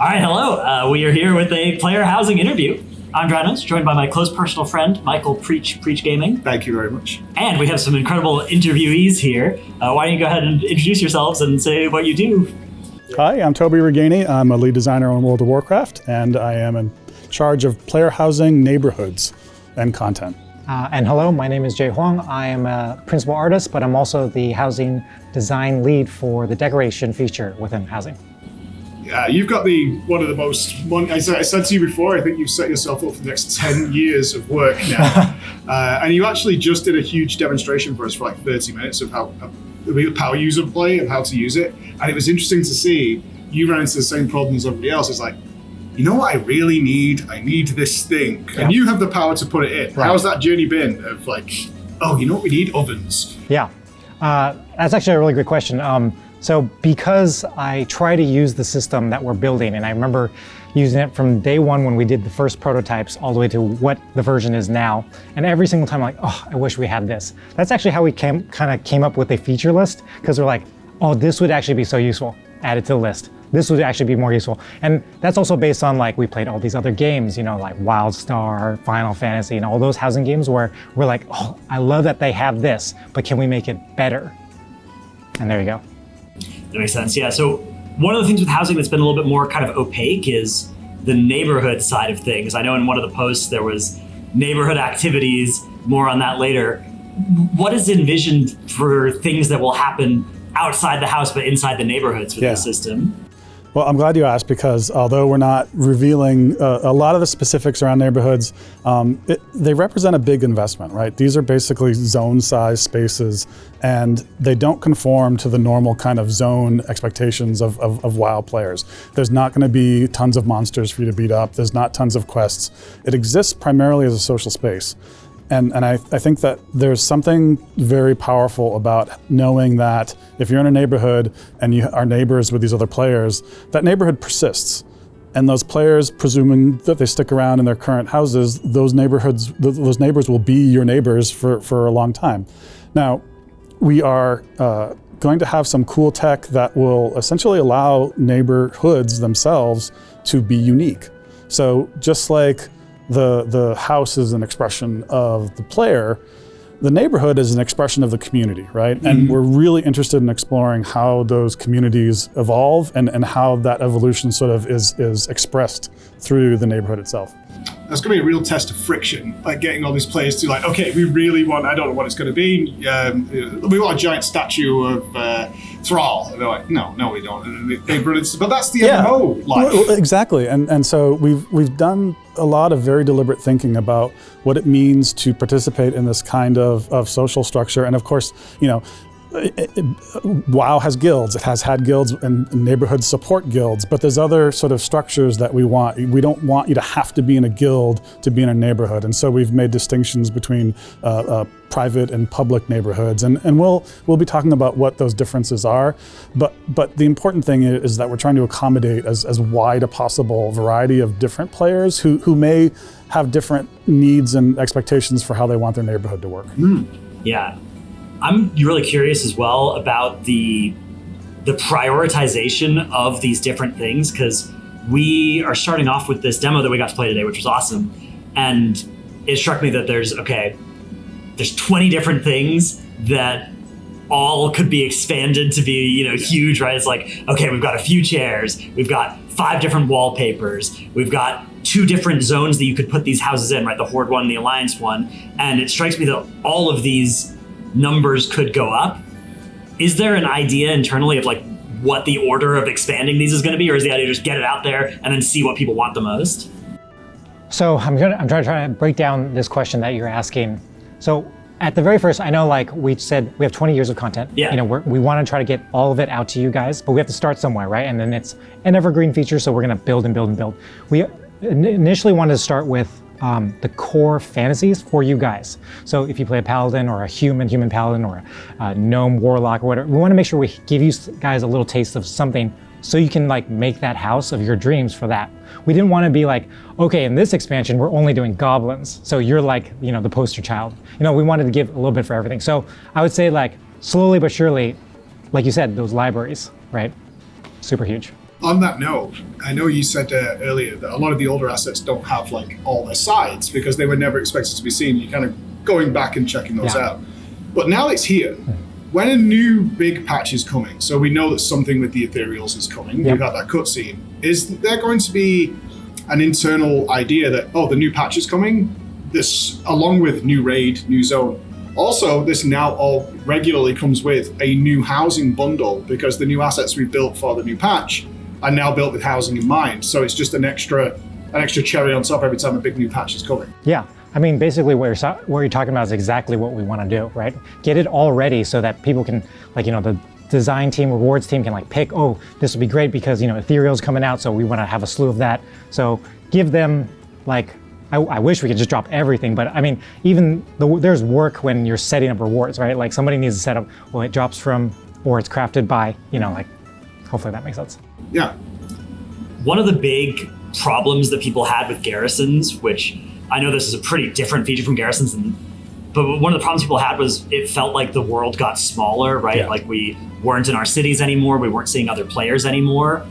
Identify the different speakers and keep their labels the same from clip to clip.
Speaker 1: All right, hello. We are here with a player housing interview. I'm Dratnos, joined by my close personal friend, Michael Preach Gaming.
Speaker 2: Thank you very much.
Speaker 1: And we have some incredible interviewees here. Why don't you go ahead and introduce yourselves and say what you do?
Speaker 3: Hi, I'm Toby Ragaini. I'm a lead designer on World of Warcraft, and I am in charge of player housing, neighborhoods, and content.
Speaker 4: And hello, my name is Jay Hwang. I am a principal artist, but I'm also the housing design lead for the decoration feature within housing.
Speaker 2: You've got one of the most, I said to you before, I think you've set yourself up for the next 10 years of work now. And you actually just did a huge demonstration for us for like 30 minutes of how the power user play and how to use it. And it was interesting to see you ran into the same problem as everybody else. It's like, you know what I really need? I need this thing.
Speaker 4: Yeah.
Speaker 2: And you have the power to put it in.
Speaker 4: Right.
Speaker 2: How's that journey been of like, oh, you know what we need? Ovens.
Speaker 4: Yeah, that's actually a really good question. So because I try to use the system that we're building, and I remember using it from day one when we did the first prototypes all the way to what the version is now. And every single time I'm like, oh, I wish we had this. That's actually how we kind of came up with a feature list, because we're like, oh, this would actually be so useful. Add it to the list. This would actually be more useful. And that's also based on like, we played all these other games, you know, like Wildstar, Final Fantasy, and all those housing games where we're like, oh, I love that they have this, but can we make it better? And there you go.
Speaker 1: That makes sense, yeah. So one of the things with housing that's been a little bit more kind of opaque is the neighborhood side of things. I know in one of the posts there was neighborhood activities, more on that later. What is envisioned for things that will happen outside the house but inside the neighborhoods with this system?
Speaker 3: Well, I'm glad you asked, because although we're not revealing a lot of the specifics around neighborhoods, they represent a big investment, right? These are basically zone-sized spaces, and they don't conform to the normal kind of zone expectations of WoW players. There's not going to be tons of monsters for you to beat up. There's not tons of quests. It exists primarily as a social space. And I think that there's something very powerful about knowing that if you're in a neighborhood and you are neighbors with these other players, that neighborhood persists. And those players, presuming that they stick around in their current houses, those neighbors will be your neighbors for a long time. Now, we are going to have some cool tech that will essentially allow neighborhoods themselves to be unique. So just like the house is an expression of the player, the neighborhood is an expression of the community, right? Mm-hmm. And we're really interested in exploring how those communities evolve and how that evolution sort of is expressed through the neighborhood itself.
Speaker 2: That's going to be a real test of friction, like getting all these players to like, okay, we really want, I don't know what it's going to be, we want a giant statue of Thrall. And they're like, no, we don't. And they've run into, but that's the MMO life.
Speaker 3: Well, exactly, and so we've done a lot of very deliberate thinking about what it means to participate in this kind of social structure. And of course, you know, WoW has guilds. It has had guilds, and neighborhoods support guilds, but there's other sort of structures that we want. We don't want you to have to be in a guild to be in a neighborhood, and so we've made distinctions between private and public neighborhoods, and we'll be talking about what those differences are. But the important thing is that we're trying to accommodate as wide a possible variety of different players who may have different needs and expectations for how they want their neighborhood to work.
Speaker 1: Yeah. I'm really curious as well about the prioritization of these different things, because we are starting off with this demo that we got to play today, which was awesome. And it struck me that there's 20 different things that all could be expanded to be, you know, huge, right? It's like, okay, we've got a few chairs, we've got 5 different wallpapers, we've got 2 different zones that you could put these houses in, right? The Horde one and the Alliance one. And it strikes me that all of these numbers could go up. Is there an idea internally of like what the order of expanding these is going to be, or is the idea just get it out there and then see what people want the most?
Speaker 4: So I'm trying to break down this question that you're asking. So at the very first, I know like we said, we have 20 years of content.
Speaker 1: Yeah.
Speaker 4: You know, we want to try to get all of it out to you guys, but we have to start somewhere, right? And then it's an evergreen feature, so we're going to build and build and build. We initially wanted to start with the core fantasies for you guys. So if you play a paladin or a human paladin or a gnome warlock or whatever, we want to make sure we give you guys a little taste of something so you can like make that house of your dreams for that. We didn't want to be like, okay, in this expansion, we're only doing goblins. So you're like, you know, the poster child. You know, we wanted to give a little bit for everything. So I would say like slowly but surely, like you said, those libraries, right? Super huge.
Speaker 2: On that note, I know you said earlier that a lot of the older assets don't have like all their sides because they were never expected to be seen. You're kind of going back and checking those out. But now it's here. When a new big patch is coming, so we know that something with the ethereals is coming, we've had that cutscene, is there going to be an internal idea that, oh, the new patch is coming, this, along with new raid, new zone, also this now all regularly comes with a new housing bundle because the new assets we've built for the new patch are now built with housing in mind. So it's just an extra cherry on top every time a big new patch is coming.
Speaker 4: Yeah. I mean, basically what you're talking about is exactly what we want to do, right? Get it all ready so that people can, like, the design team, rewards team can like pick, oh, this would be great because, Ethereal's coming out, so we want to have a slew of that. So give them, like, I wish we could just drop everything, but I mean, even there's work when you're setting up rewards, right? Like somebody needs to set up, well, it drops from, or it's crafted by, like, hopefully that makes sense.
Speaker 2: Yeah.
Speaker 1: One of the big problems that people had with Garrisons, which I know this is a pretty different feature from Garrisons, but one of the problems people had was it felt like the world got smaller, right?
Speaker 3: Yeah.
Speaker 1: Like we weren't in our cities anymore, we weren't seeing other players anymore.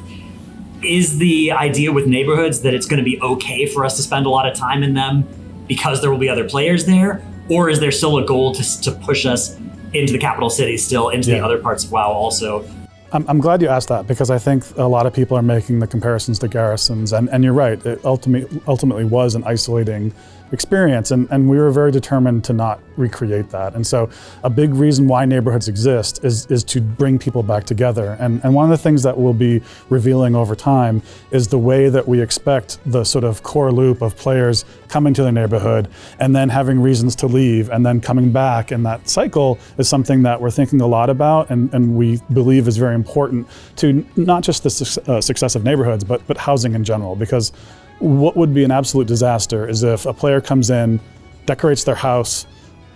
Speaker 1: Is the idea with neighborhoods that it's going to be okay for us to spend a lot of time in them because there will be other players there? Or is there still a goal to push us into the capital city still, into the other parts of WoW also?
Speaker 3: I'm glad you asked that because I think a lot of people are making the comparisons to Garrisons, and you're right, it ultimately was an isolating experience, and we were very determined to not recreate that. And so a big reason why neighborhoods exist is to bring people back together. And one of the things that we'll be revealing over time is the way that we expect the sort of core loop of players coming to the neighborhood and then having reasons to leave and then coming back. And that cycle is something that we're thinking a lot about and we believe is very important to not just the success of neighborhoods, but housing in general. Because what would be an absolute disaster is if a player comes in, decorates their house,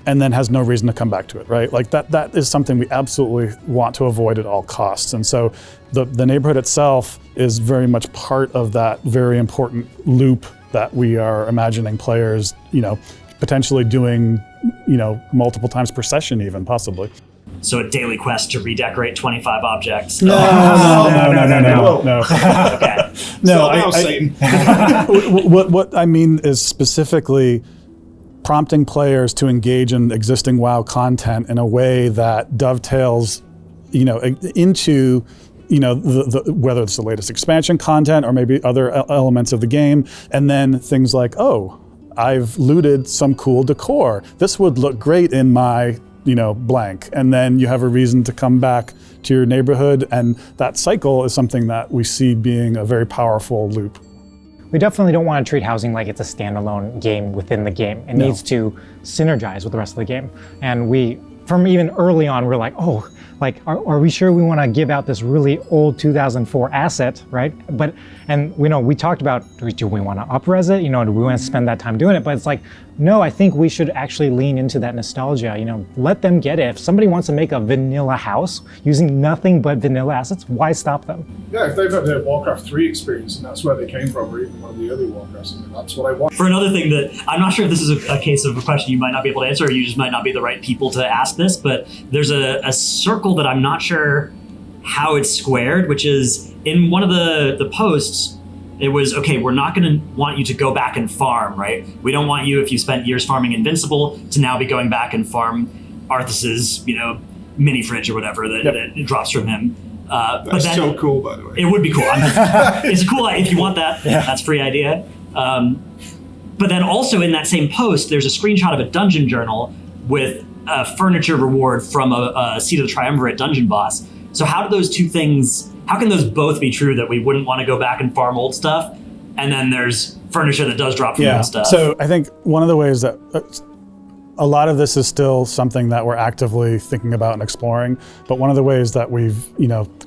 Speaker 3: and then has no reason to come back to it, right? Like that is something we absolutely want to avoid at all costs. And so the neighborhood itself is very much part of that very important loop that we are imagining players, potentially doing, multiple times per session even, possibly.
Speaker 1: So a daily quest to redecorate 25 objects.
Speaker 3: No.
Speaker 1: Okay.
Speaker 3: No,
Speaker 2: Satan.
Speaker 3: What I mean is specifically prompting players to engage in existing WoW content in a way that dovetails, into, whether it's the latest expansion content or maybe other elements of the game, and then things like, oh, I've looted some cool decor. This would look great in my blank. And then you have a reason to come back to your neighborhood. And that cycle is something that we see being a very powerful loop.
Speaker 4: We definitely don't want to treat housing like it's a standalone game within the game. It needs to synergize with the rest of the game. And from even early on, we're like, oh, are we sure we want to give out this really old 2004 asset, right? And we talked about, do we want to up-res it? Do we want to spend that time doing it? But it's like, no, I think we should actually lean into that nostalgia. Let them get it. If somebody wants to make a vanilla house using nothing but vanilla assets, why stop them?
Speaker 2: Yeah, if they've had their Warcraft 3 experience and that's where they came from, or even one of the early Warcrafts, that's what I want.
Speaker 1: For another thing that I'm not sure if this is a case of a question you might not be able to answer, or you just might not be the right people to ask this, but there's a circle that I'm not sure how it's squared, which is in one of the posts, it was, okay, we're not going to want you to go back and farm, right? We don't want you, if you spent years farming Invincible, to now be going back and farm Arthas's, mini fridge or whatever that drops from him.
Speaker 2: That's so cool, by the way.
Speaker 1: It would be cool. It's cool if you want that. Yeah. That's a free idea. But then also in that same post, there's a screenshot of a dungeon journal with a furniture reward from a Seat of the Triumvirate dungeon boss. So how do those two things, how can those both be true, that we wouldn't want to go back and farm old stuff, and then there's furniture that does drop from old stuff?
Speaker 3: So I think one of the ways that a lot of this is still something that we're actively thinking about and exploring, but one of the ways that we've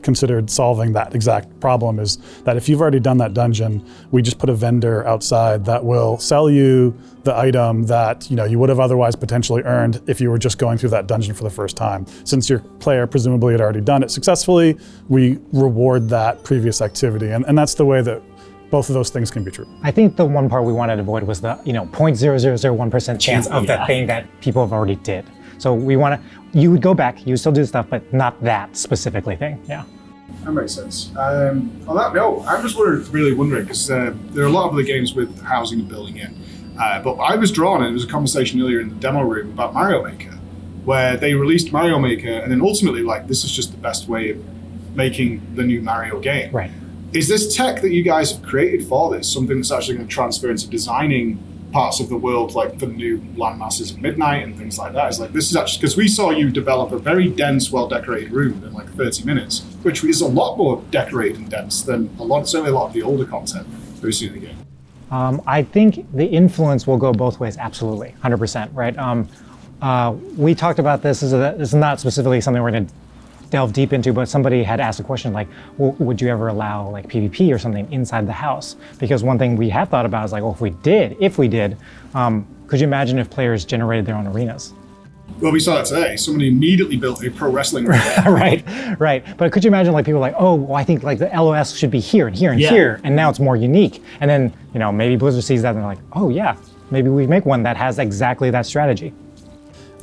Speaker 3: considered solving that exact problem is that if you've already done that dungeon, we just put a vendor outside that will sell you the item that you would have otherwise potentially earned if you were just going through that dungeon for the first time. Since your player presumably had already done it successfully, we reward that previous activity, and that's the way that both of those things can be true.
Speaker 4: I think the one part we wanted to avoid was the 0.0001% chance of the thing that people have already did. So you would go back, you would still do stuff, but not that specifically thing. Yeah.
Speaker 2: That makes sense. On that note, I'm just really wondering, because there are a lot of other games with housing and building it, but I was drawn, and there was a conversation earlier in the demo room about Mario Maker, where they released Mario Maker, and then ultimately, like, this is just the best way of making the new Mario game.
Speaker 4: Right.
Speaker 2: Is this tech that you guys have created for this something that's actually going to transfer into designing parts of the world, like for the new landmasses of Midnight and things like that? Is like, this is actually, because we saw you develop a very dense, well-decorated room in like 30 minutes, which is a lot more decorated and dense than certainly a lot of the older content that we see in the game.
Speaker 4: I think the influence will go both ways, absolutely, 100%, right? We talked about this, this is not specifically something we're going to delve deep into, but somebody had asked a question like, well, would you ever allow like PvP or something inside the house? Because one thing we have thought about is like, well, if we did, could you imagine if players generated their own arenas?
Speaker 2: Well, we saw that today. Somebody immediately built a pro wrestling arena.
Speaker 4: right. But could you imagine like people like, oh, well, I think like the LOS should be here and here and here, and now it's more unique. And then, you know, maybe Blizzard sees that and they're like, oh yeah, maybe we make one that has exactly that strategy.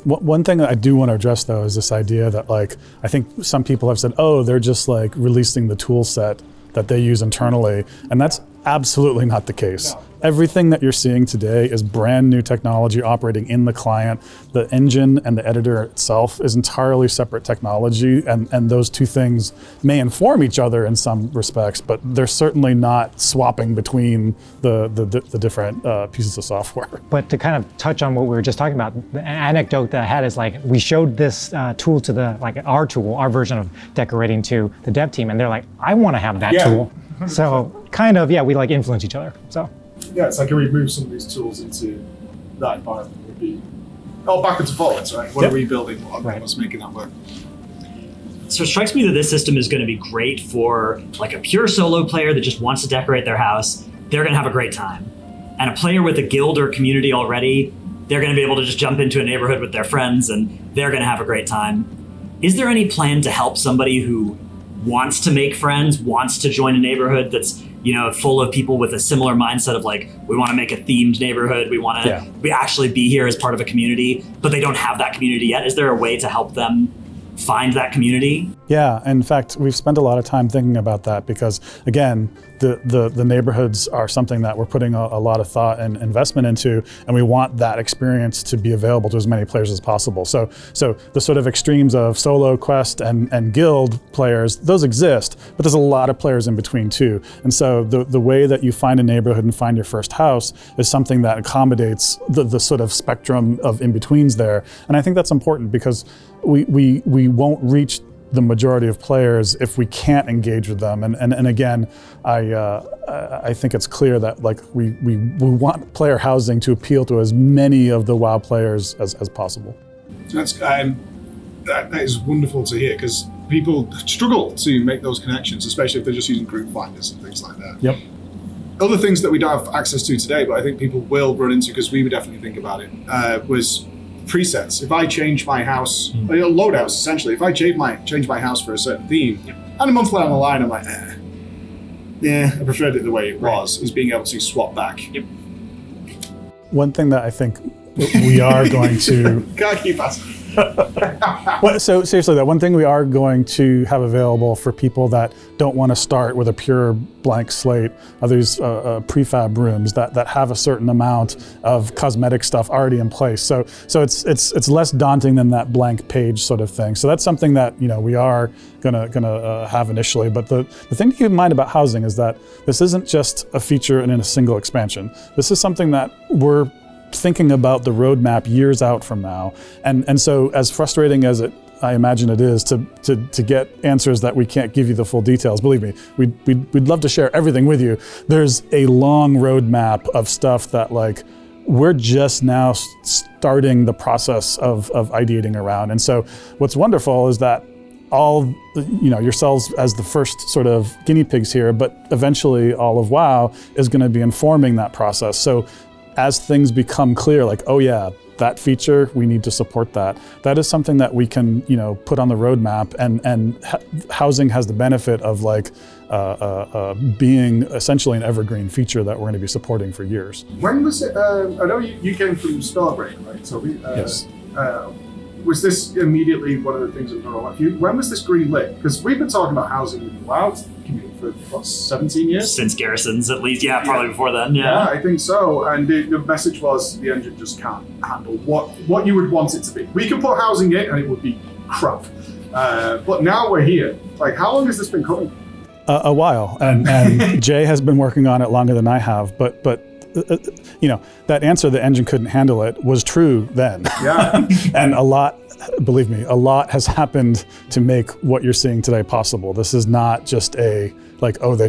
Speaker 3: One thing that I do want to address, though, is this idea that, like, I think some people have said, oh, they're just like releasing the tool set that they use internally, and that's absolutely not the case. No. Everything that you're seeing today is brand new technology operating in the client. The engine and the editor itself is entirely separate technology, and those two things may inform each other in some respects, but they're certainly not swapping between the different pieces of software.
Speaker 4: But to kind of touch on what we were just talking about, the anecdote that I had is like, we showed this tool to our version of decorating to the dev team, and they're like, I want to have that tool. 100%. So kind of, we like influence each other, so.
Speaker 2: Yeah, it's like, can we move some of these tools into that environment? Would be backwards and forwards, right? What are we building? What's making that work?
Speaker 1: So it strikes me that this system is going to be great for like a pure solo player that just wants to decorate their house. They're going to have a great time. And a player with a guild or community already, they're going to be able to just jump into a neighborhood with their friends and they're going to have a great time. Is there any plan to help somebody who wants to make friends, wants to join a neighborhood that's, you know, full of people with a similar mindset of like, we want to make a themed neighborhood, we want to we actually be here as part of a community, but they don't have that community yet? Is there a way to help them find that community?
Speaker 3: Yeah, in fact, we've spent a lot of time thinking about that because, again, the neighborhoods are something that we're putting a lot of thought and investment into, and we want that experience to be available to as many players as possible. So the sort of extremes of solo, quest, and guild players, those exist, but there's a lot of players in between too. And so the way that you find a neighborhood and find your first house is something that accommodates the sort of spectrum of in-betweens there. And I think that's important because we won't reach the majority of players if we can't engage with them. And again, I think it's clear that like we want player housing to appeal to as many of the WoW players as possible.
Speaker 2: That's that is wonderful to hear, because people struggle to make those connections, especially if they're just using group finders and things like that.
Speaker 3: Yep.
Speaker 2: Other things that we don't have access to today, but I think people will run into, because we would definitely think about it, was presets. If I change my house, loadouts essentially, if I change my house for a certain theme, and a month down the line I'm like, I preferred it the way it was, is being able to swap back.
Speaker 3: One thing that I think we are going to...
Speaker 2: Can't keep asking.
Speaker 3: So seriously, that one thing we are going to have available for people that don't want to start with a pure blank slate are these prefab rooms that have a certain amount of cosmetic stuff already in place. So it's less daunting than that blank page sort of thing. So that's something that we are gonna have initially. But the thing to keep in mind about housing is that this isn't just a feature in a single expansion. This is something that we're thinking about the roadmap years out from now, and so as frustrating as I imagine it is to get answers that we can't give you the full details. Believe me, we'd love to share everything with you. There's a long roadmap of stuff that like we're just now starting the process of ideating around. And so what's wonderful is that all yourselves as the first sort of guinea pigs here, but eventually all of WoW is going to be informing that process. So as things become clear, like, oh yeah, that feature, we need to support that. That is something that we can, put on the roadmap, and housing has the benefit of like being essentially an evergreen feature that we're going to be supporting for years.
Speaker 2: When was it? I know you came from Starbreak, right? So
Speaker 3: yes.
Speaker 2: was this immediately one of the things that was wrong with you? When was this green lit? Because we've been talking about housing in the WoW community for what, 17 years?
Speaker 1: Since Garrisons, at least. Yeah, probably before then.
Speaker 2: Yeah, I think so. And the message was the engine just can't handle what you would want it to be. We can put housing in and it would be crap. But now we're here. Like, how long has this been coming?
Speaker 3: A while, and Jay has been working on it longer than I have. But that answer, the engine couldn't handle it, was true then.
Speaker 2: Yeah.
Speaker 3: And a lot, believe me, a lot has happened to make what you're seeing today possible. This is not just they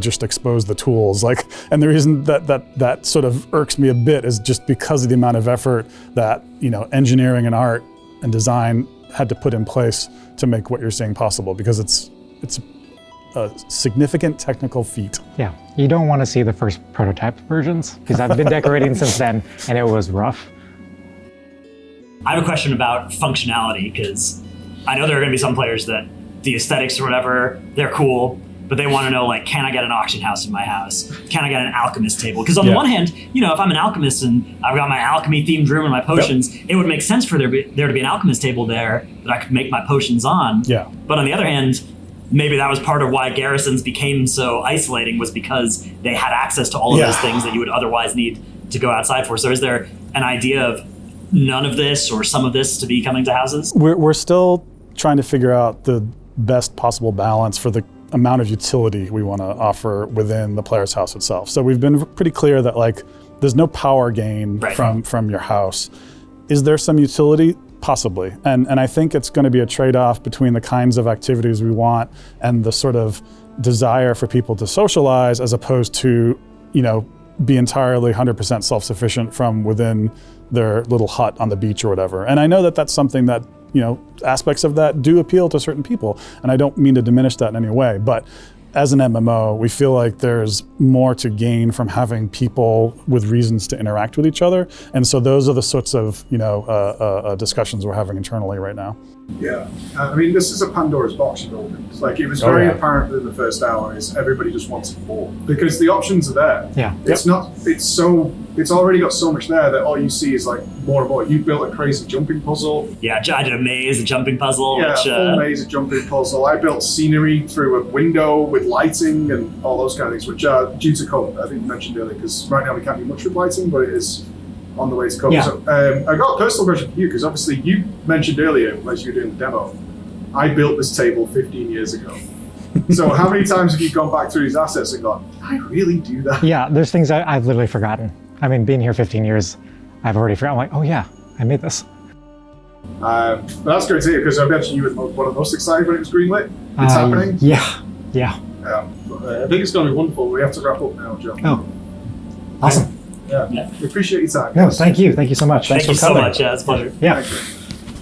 Speaker 3: just exposed the tools. And the reason that sort of irks me a bit is just because of the amount of effort that, engineering and art and design had to put in place to make what you're seeing possible, because it's a significant technical feat.
Speaker 4: Yeah, you don't want to see the first prototype versions, because I've been decorating since then, and it was rough.
Speaker 1: I have a question about functionality, because I know there are going to be some players that the aesthetics or whatever, they're cool, but they want to know, can I get an auction house in my house? Can I get an alchemist table? Because on the one hand, if I'm an alchemist and I've got my alchemy themed room and my potions, it would make sense for there to be an alchemist table there that I could make my potions on.
Speaker 3: Yeah.
Speaker 1: But on the other hand, maybe that was part of why Garrisons became so isolating, was because they had access to all of those things that you would otherwise need to go outside for. So is there an idea of none of this or some of this to be coming to houses?
Speaker 3: We're still trying to figure out the best possible balance for the amount of utility we want to offer within the player's house itself. So we've been pretty clear that there's no power gain from your house. Is there some utility? Possibly. And I think it's going to be a trade-off between the kinds of activities we want and the sort of desire for people to socialize, as opposed to, be entirely 100% self-sufficient from within their little hut on the beach or whatever. And I know that that's something that, aspects of that do appeal to certain people. And I don't mean to diminish that in any way, but as an MMO, we feel like there's more to gain from having people with reasons to interact with each other. And so those are the sorts of, discussions we're having internally right now.
Speaker 2: Yeah. This is a Pandora's box you're building. It was very apparent in the first hour is everybody just wanted more, because the options are there.
Speaker 4: Yeah.
Speaker 2: It's already got so much there that all you see is more and more. You built a crazy jumping puzzle.
Speaker 1: Yeah, I did a maze, a jumping puzzle.
Speaker 2: Yeah, full maze, a jumping puzzle. I built scenery through a window with lighting and all those kind of things, which are due to come. I think you mentioned earlier, because right now we can't do much with lighting, but it is on the way to come.
Speaker 4: Yeah.
Speaker 2: So I got a personal question for you, because obviously you mentioned earlier, as you were doing the demo, I built this table 15 years ago. So how many times have you gone back through these assets and gone, did I really do that?
Speaker 4: Yeah, there's things I've literally forgotten. Being here 15 years, I've already forgotten. I'm like, oh yeah, I made this.
Speaker 2: But that's great to hear, because I mentioned you were one of the most excited when it was greenlit. It's happening.
Speaker 4: Yeah.
Speaker 2: I think it's going to be wonderful. We have to wrap up now, John.
Speaker 4: Oh, awesome.
Speaker 2: Yeah. We appreciate your time.
Speaker 4: No, thank you. Thank you so much.
Speaker 1: Thank
Speaker 4: Thanks
Speaker 1: you
Speaker 4: for coming.
Speaker 1: so much. Yeah, it's a pleasure.
Speaker 4: Yeah.
Speaker 2: Thank you.